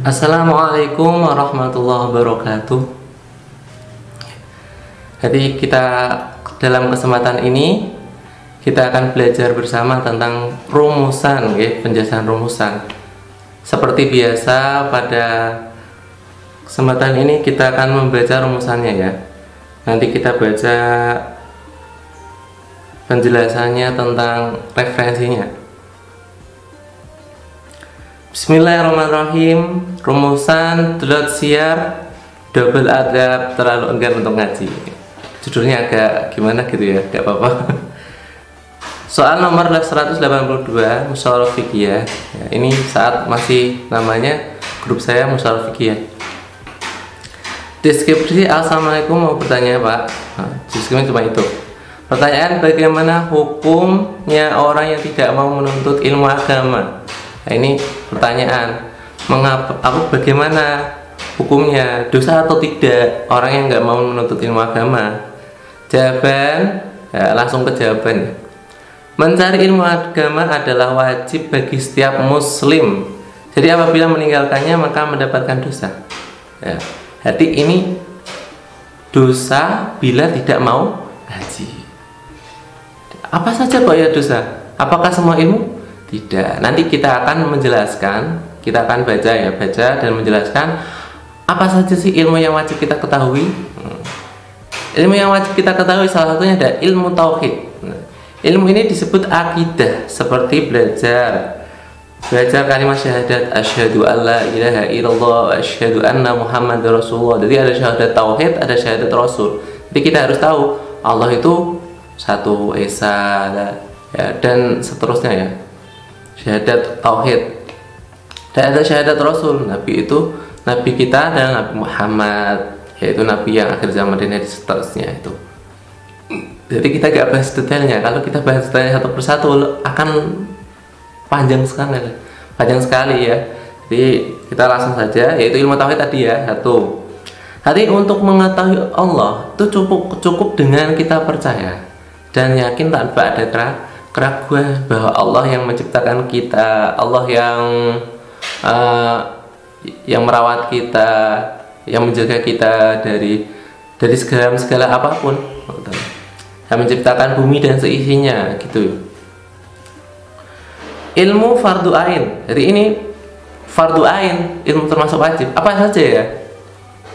Assalamualaikum warahmatullahi wabarakatuh. Jadi dalam kesempatan ini kita akan belajar bersama tentang rumusan, penjelasan rumusan. Seperti biasa pada kesempatan ini kita akan membaca rumusannya ya. Nanti kita baca penjelasannya tentang referensinya. Bismillahirrahmanirrahim. Rumusan dot siar double adab terlalu enggan untuk ngaji. Judulnya agak gimana gitu ya, gak apa-apa. Soal nomor 182 Musyawarah Fikih. Ini saat masih namanya grup saya Musyawarah Fikih. Deskripsi. Assalamualaikum, mau bertanya Pak. Deskripsi cuma itu. Pertanyaan, bagaimana hukumnya orang yang tidak mau menuntut ilmu agama? Nah, ini pertanyaan, bagaimana hukumnya, dosa atau tidak orang yang nggak mau menuntut ilmu agama? Jawaban, ya, langsung ke jawaban. Mencari ilmu agama adalah wajib bagi setiap muslim. Jadi apabila meninggalkannya maka mendapatkan dosa. Ya, jadi ini dosa bila tidak mau ngaji. Apa saja kok ya dosa? Apakah semua ilmu? Tidak. Nanti kita akan menjelaskan, kita akan baca dan menjelaskan apa saja sih ilmu yang wajib kita ketahui. Ilmu yang wajib kita ketahui salah satunya ada ilmu tauhid. Ilmu ini disebut akidah, seperti belajar kalimat syahadat asyhadu alla ilaha illallah wa asyhadu anna muhammadar rasulullah. Jadi ada syahadat tauhid, ada syahadat rasul. Jadi kita harus tahu Allah itu satu esa ya, dan seterusnya ya. Syahadat tauhid, dan ada syahadat rasul. Nabi itu nabi kita adalah Nabi Muhammad, yaitu nabi yang akhir zaman dan seterusnya itu. Jadi kita gak bahas detailnya. Kalau kita bahas detailnya satu persatu akan panjang sekali ya. Jadi kita langsung saja, yaitu ilmu tauhid tadi ya. Satu, jadi untuk mengetahui Allah itu cukup dengan kita percaya dan yakin tanpa ada keraguan bahwa Allah yang menciptakan kita, Allah yang merawat kita, yang menjaga kita dari segala apapun, yang menciptakan bumi dan seisinya gitu. Ilmu fardu ain. Jadi ini fardu ain, ilmu termasuk wajib. Apa saja ya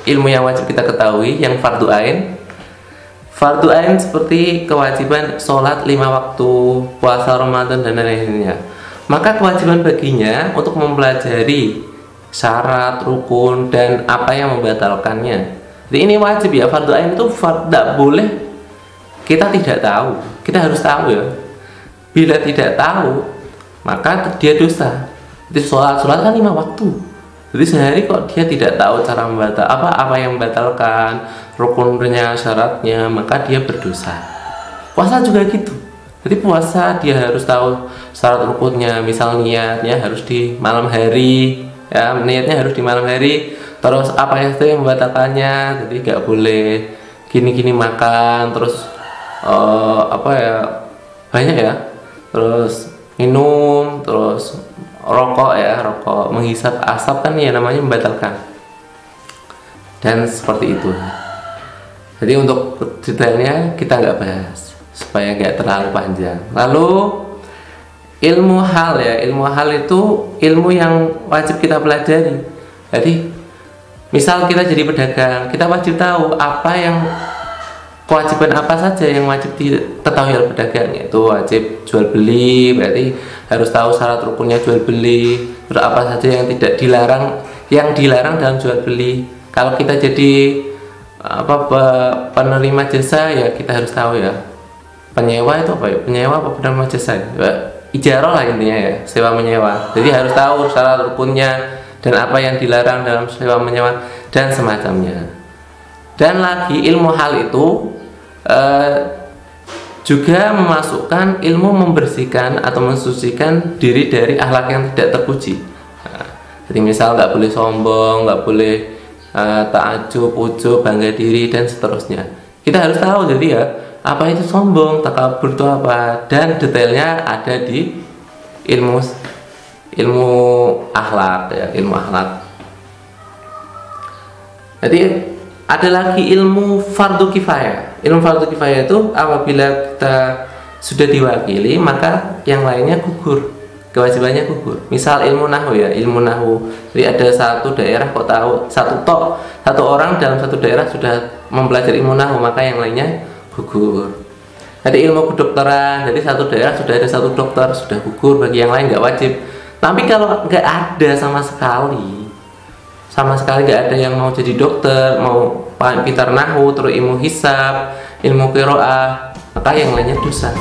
ilmu yang wajib kita ketahui yang fardu ain? Fardu ain seperti kewajiban sholat 5 waktu, puasa Ramadan dan lain-lainnya. Maka kewajiban baginya untuk mempelajari syarat, rukun, dan apa yang membatalkannya. Jadi ini wajib ya, fardu ain itu tidak boleh kita tidak tahu. Kita harus tahu ya. Bila tidak tahu, maka dia dosa. Jadi sholat kan 5 waktu. Jadi sehari kok dia tidak tahu cara apa yang membatalkan, rukunnya, syaratnya, maka dia berdosa. Puasa juga gitu. Jadi puasa dia harus tahu syarat rukunnya, misal niatnya harus di malam hari, ya, niatnya harus di malam hari. Terus apa yang membatalkannya? Jadi nggak boleh gini-gini makan, terus banyak ya. Terus minum, terus rokok, menghisap asap kan ya namanya membatalkan. Dan seperti itu. Jadi untuk detailnya kita nggak bahas supaya nggak terlalu panjang. Lalu ilmu hal ya, ilmu hal itu ilmu yang wajib kita pelajari. Jadi misal kita jadi pedagang, kita wajib tahu kewajiban apa saja yang wajib diketahui oleh pedagang. Itu wajib jual beli, berarti harus tahu syarat rukunnya jual beli. Terus apa saja yang tidak dilarang dalam jual beli. Kalau kita jadi penerima jasa ya kita harus tahu ya. Penyewa itu apa ya? Penyewa apa penerima jasa? Ya, ijarah lah intinya ya, sewa menyewa. Jadi harus tahu syarat rukunnya dan apa yang dilarang dalam sewa menyewa dan semacamnya. Dan lagi ilmu hal itu juga memasukkan ilmu membersihkan atau mensucikan diri dari akhlak yang tidak terpuji. Jadi misal nggak boleh sombong, nggak boleh ta'ajub, ujub, bangga diri dan seterusnya. Kita harus tahu jadi ya apa itu sombong, takabur itu apa, dan detailnya ada di ilmu akhlak ya, ilmu akhlak. Jadi ada lagi ilmu fardu kifayah. Ilmu fardu kifayah itu apabila kita sudah diwakili maka yang lainnya gugur, kewajibannya gugur. Misal ilmu nahwu ya, ilmu nahwu. Jadi ada satu daerah kok tahu satu orang dalam satu daerah sudah mempelajari ilmu nahwu, maka yang lainnya gugur. Jadi ilmu kedokteran, jadi satu daerah sudah ada satu dokter, sudah gugur, bagi yang lain nggak wajib. Tapi kalau nggak ada sama sekali nggak ada yang mau jadi dokter, mau pintar nahwu, terus ilmu hisab, ilmu qiraah, maka yang lainnya dosa.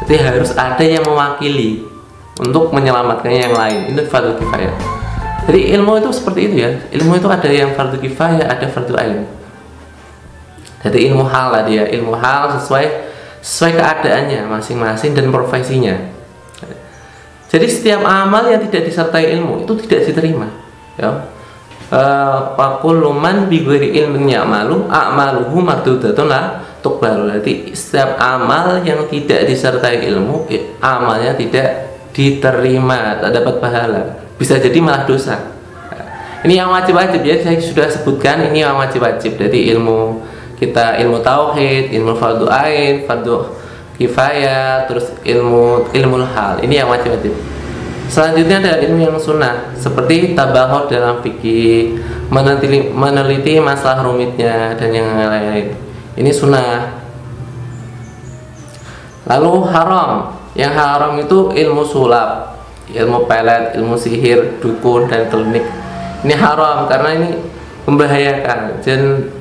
Jadi harus ada yang mewakili untuk menyelamatkan yang lain. Itu fardu kifayah. Jadi ilmu itu seperti itu ya. Ilmu itu ada yang fardu kifayah, ada fardu ain. Jadi ilmu hal lah dia, ilmu hal sesuai keadaannya masing-masing dan profesinya. Jadi setiap amal yang tidak disertai ilmu itu tidak diterima. Ya. Wa kullu man bi ghairi ilmin ya'malu a'maluhu mardudatun la tuqbalu. Jadi setiap amal yang tidak disertai ilmu, amalnya tidak diterima, tak dapat pahala. Bisa jadi malah dosa. Ini yang wajib-wajib ya, saya sudah sebutkan ini yang wajib-wajib. Jadi ilmu kita, ilmu tauhid, ilmu fardu ain, fardu kifayah, terus ilmu hal. Ini yang wajib-wajib. Selanjutnya ada ilmu yang sunnah, seperti tabahud dalam fikih, meneliti masalah rumitnya dan yang lain-lain. Ini sunnah. Lalu haram, yang haram itu ilmu sulap, ilmu pelet, ilmu sihir, dukun dan klinik. Ini haram karena ini membahayakan dan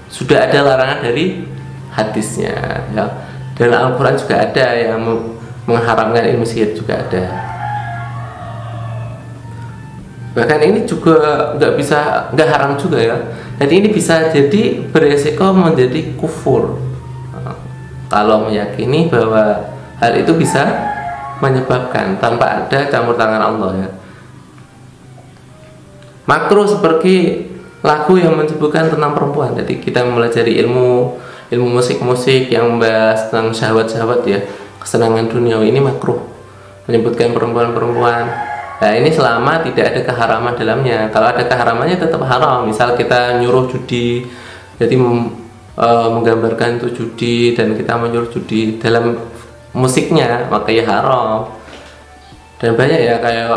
sudah ada larangan dari hadisnya. Ya. Dan Al-Quran juga ada yang mengharamkan ilmu sihir juga ada. Bahkan ini juga nggak haram juga ya. Jadi ini bisa jadi beresiko menjadi kufur kalau meyakini bahwa hal itu bisa menyebabkan tanpa ada campur tangan Allah ya. Makruh seperti lagu yang menyebutkan tentang perempuan. Jadi kita mempelajari ilmu musik-musik yang membahas tentang syahwat-syahwat ya, kesenangan duniawi, ini makruh menyebutkan perempuan-perempuan. Nah ini selama tidak ada keharaman dalamnya. Kalau ada keharamannya tetap haram. Misal kita nyuruh judi, jadi menggambarkan itu judi dan kita menyuruh judi dalam musiknya, maka ya haram. Dan banyak ya kayak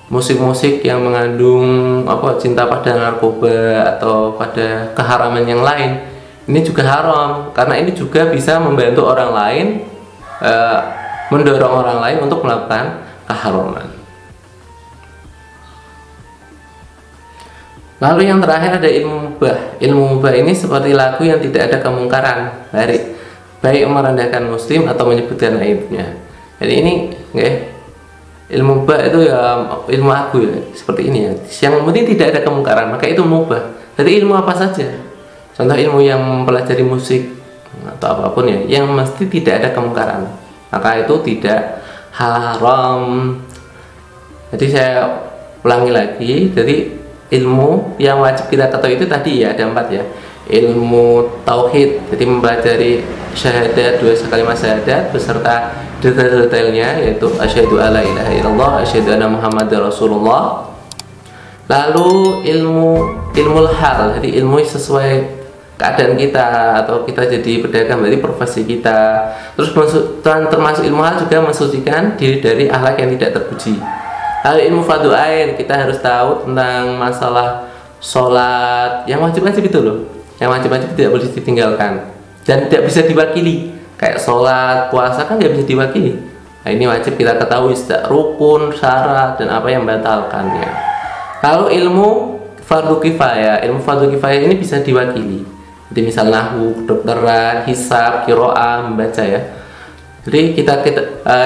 musik-musik yang mengandung cinta pada narkoba atau pada keharaman yang lain. Ini juga haram karena ini juga bisa membantu orang lain, mendorong orang lain untuk melakukan keharaman. Lalu yang terakhir ada ilmu mubah. Ilmu mubah ini seperti lagu yang tidak ada kemungkaran, baik merendahkan muslim atau menyebutkan aibnya. Jadi ini ilmu mubah itu ya ilmu lagu ya, seperti ini ya. Yang penting tidak ada kemungkaran, maka itu mubah. Jadi ilmu apa saja. Contoh ilmu yang mempelajari musik atau apapun ya, yang mesti tidak ada kemungkaran, maka itu tidak haram. Jadi saya ulangi lagi. Jadi ilmu yang wajib kita ketahui itu tadi ya ada 4 ya. Ilmu tauhid, jadi mempelajari syahadat, 2 kalimat syahadat beserta detail-detailnya, yaitu asyhadu alla ilaha illallah, asyhadu anna muhammadar rasulullah. Lalu ilmu hal, jadi ilmu sesuai keadaan kita, atau kita jadi pedagang berarti profesi kita. Terus termasuk ilmu hal juga mensucikan diri dari akhlak yang tidak terpuji. Lalu ilmu fardu ain, kita harus tahu tentang masalah sholat yang wajib-wajib itu loh, yang wajib-wajib tidak boleh ditinggalkan dan tidak bisa diwakili. Kayak sholat, puasa kan tidak bisa diwakili. Nah ini wajib kita ketahui rukun, syarat dan apa yang membatalkannya. Lalu ilmu fardu kifayah, ini bisa diwakili. Jadi misal nahwu, kedokteran, hisab, qiraah, membaca ya. Jadi kita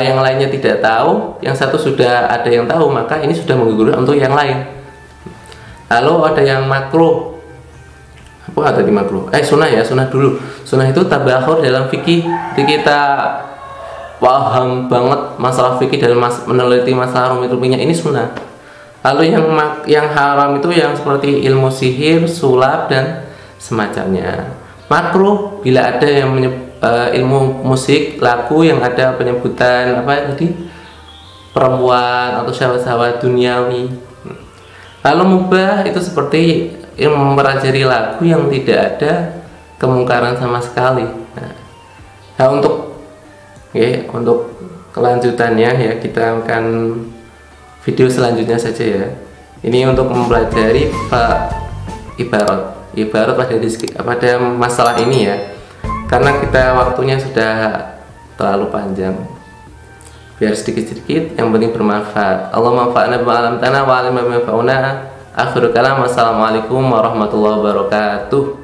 yang lainnya tidak tahu, yang satu sudah ada yang tahu, maka ini sudah menggugurkan untuk yang lain. Lalu ada yang makruh. Apa ada di makruh? Sunnah ya, sunnah dulu. Sunnah itu tabahur dalam fikih. Jadi kita paham banget masalah fikih dalam meneliti masalah rumit-rumitnya, ini sunnah. Lalu yang haram itu yang seperti ilmu sihir, sulap dan semacamnya. Makruh bila ada yang ilmu musik, lagu yang ada penyebutan perempuan atau syahwat-syahwat duniawi. Lalu mubah itu seperti mempelajari lagu yang tidak ada kemungkaran sama sekali. Nah untuk kelanjutannya ya, kita akan video selanjutnya saja ya. Ini untuk mempelajari ibarat pada masalah ini ya, karena kita waktunya sudah terlalu panjang. Biar sedikit-sedikit, yang penting bermanfaat. Allah manfa'na bima 'allamtana wa 'allimna ma yanfa'una. Akhirul kalam, wassalamualaikum warahmatullahi wabarakatuh.